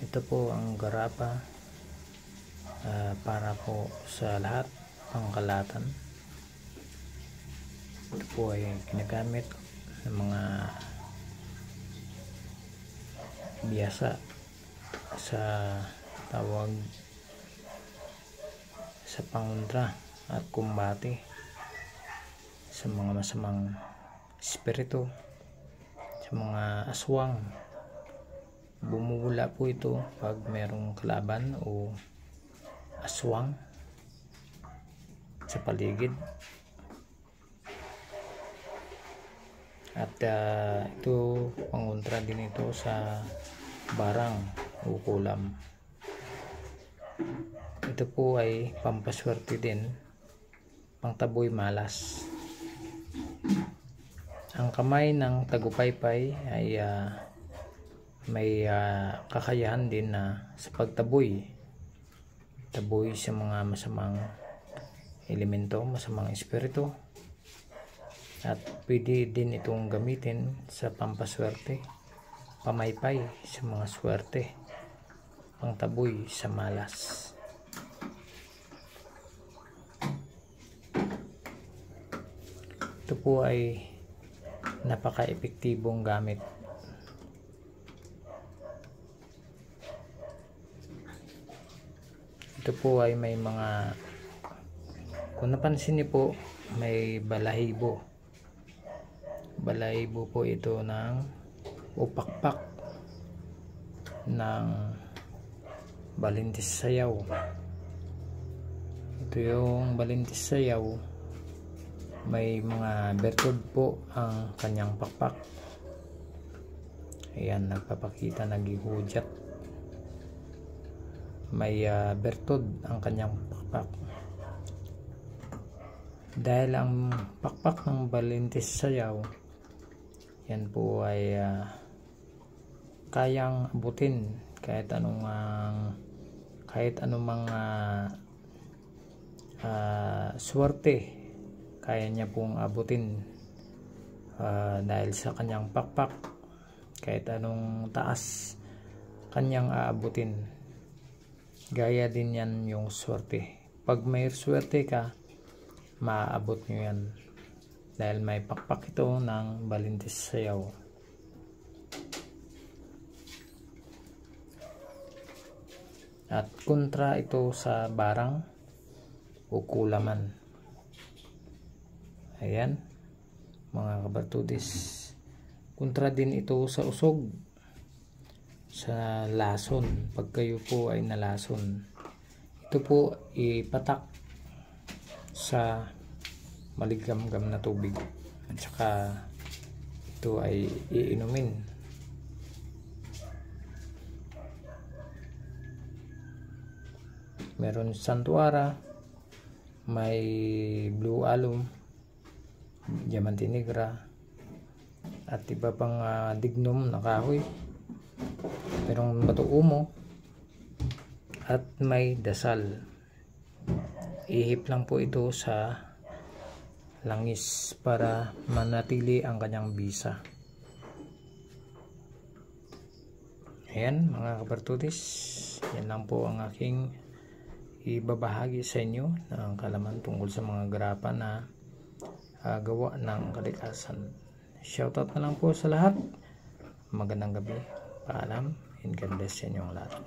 Ito po ang garapa para po sa lahat pangkalatan. Ito po ay ginagamit ng mga biyasa sa tawag sa pangontra at kumbate sa mga masamang espiritu, sa mga aswang. Bumubula po ito pag merong kalaban o aswang sa paligid. At ito pangontra din ito sa barang o kulam. Ito po ay pampaswerte din, pangtaboy malas. Ang kamay ng tagupaypay ay may kakayahan din na sa pagtaboy sa mga masamang elemento, masamang espiritu. At pwede din itong gamitin sa pampaswerte, pamaypay sa mga swerte, pangtaboy sa malas. Ito po ay napaka-epektibong gamit. Ito po ay may mga, kung napansin niyo po, may balahibo. Balahibo po ito ng upakpak ng balintis sayaw. Ito yung balintis sayaw, may mga bertod po ang kanyang pakpak. Ayan, nagpapakita, nagihudyat. May bertod ang kanyang pakpak. Dahil ang pakpak ng balintis sayaw, yan po ay kayang abutin kahit anumang swerte, kaya niya pong abutin dahil sa kanyang pakpak. Kahit anong taas kanyang aabutin. Gaya din yan yung swerte. Pag may swerte ka, maaabot nyo yan dahil may pakpak ito ng balintis sayaw. At kontra ito sa barang o kulaman. Ayan mga kabartudis, kontra din ito sa usog, sa lason. Pag kayo po ay nalason, ito po ipatak sa maligamgam na tubig at saka ito ay iinumin. Meron santuara, may blue alum, diamante negra at iba pang dignum na kahoy. Merong bato umo at may dasal. Ihip lang po ito sa langis para manatili ang kanyang bisa. Ayan mga kabartudis, yan lang po ang aking ibabahagi sa inyo ng kalaman tungkol sa mga garapa na gawa ng kalikasan. Shoutout na lang po sa lahat. Magandang gabi. Paalam and God bless sa inyong lahat.